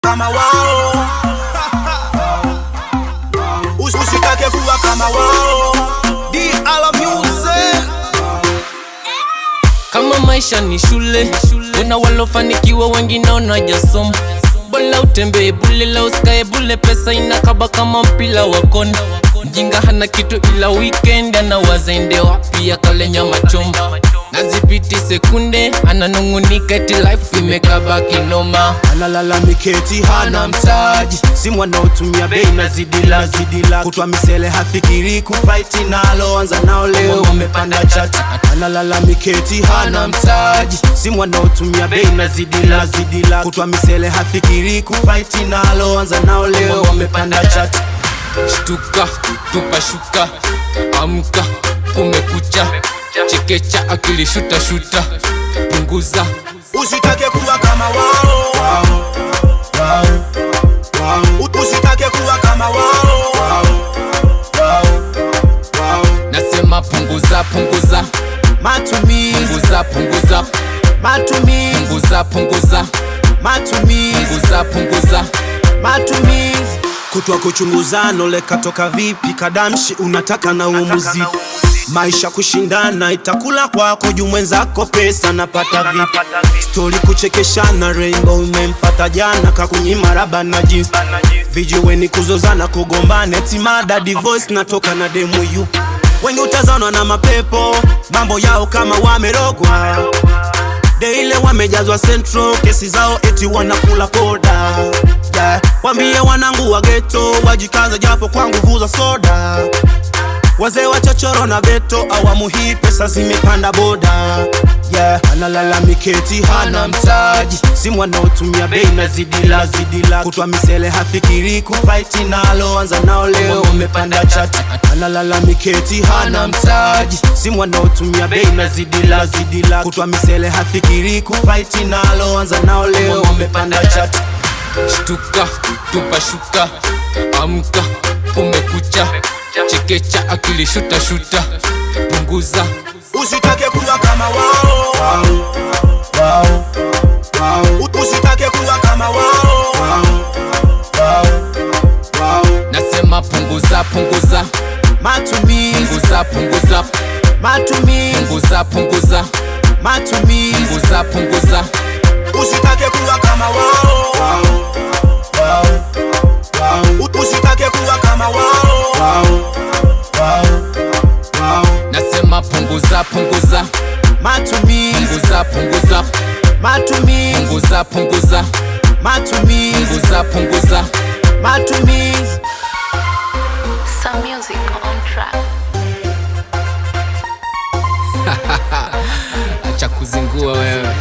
kama wao. Usitake kuwa kama wao. D.Alla Music. Kama maisha ni shule, kuna walofanikiwa wengine wanajasoma. Bola utembee bule la usikae bule, pesa inakaba kama mpila wa kona. Mjinga hana kitu ila weekend, anawaza ende wapi akale nyama choma. Nazipiti sekunde, ananungunika eti life imekaba kinoma. Analalamika eti hana mtaji, simu anaotumia bei na zidila. Kutwa misele hafikiri kufight nalo, anza nao leo wamepanda chati. Analalamika eti hana mtaji, simu anaotumia bei na zidila. Kutwa misele hafikiri kufight nalo, anza nao leo wamepanda chati. Shtuka, tupa shuka, amka, kumekucha. Chekecha akili shuta, punguza. Usitake kuwa kama wao. Usitake kuwa kama wao. Nasema punguza, matumizi. Punguza, matumizi. Punguza, matumizi. Matumizi. Kutwa kuchunguzano leka toka vipi, kadamshi unataka na umuzi. Maisha kushindana itakula kwako, juu mwenzako pesa napata vipi. Story kuchekeshana, rainbow umemfata jana kakunyima raba na jeans. Vijiweni kuzozana kugombana, eti mada divorce natoka na demu yu. Wengi utazanwa na mapepo, mambo yao kama wamerogwa. Daily wamejazwa central, kesi zao eti wanakula poda. Wambie wanangu wa ghetto, wajikaza japo kwa nguvu za soda. Wazee wa chochoro na beto, awamu hii pesa zimepanda boda. Analalamika eti hana mtaji, simu anaotumia bei na zidila. Kutwa misele hafikiri kufight nalo, anza nao leo wamepanda chati. Analalamika eti hana mtaji, simu anaotumia bei na zidila. Kutwa misele hafikiri kufight nalo, anza nao leo wamepanda chati. Shtuka, tupa shuka, amka, kumekucha. Chekecha akili shuta, punguza. Usitake kuwa kama wao. Usitake kuwa kama wao. Nasema punguza, matumizi. Punguza, matumizi. Matumizi. Punguza. Usitake kuwa kama wao. Usitake kuwa kama wao. Nasema punguza, matumizi. Matumizi. Matumizi. Matumizi. Some music on track. Acha kuzingua wewe.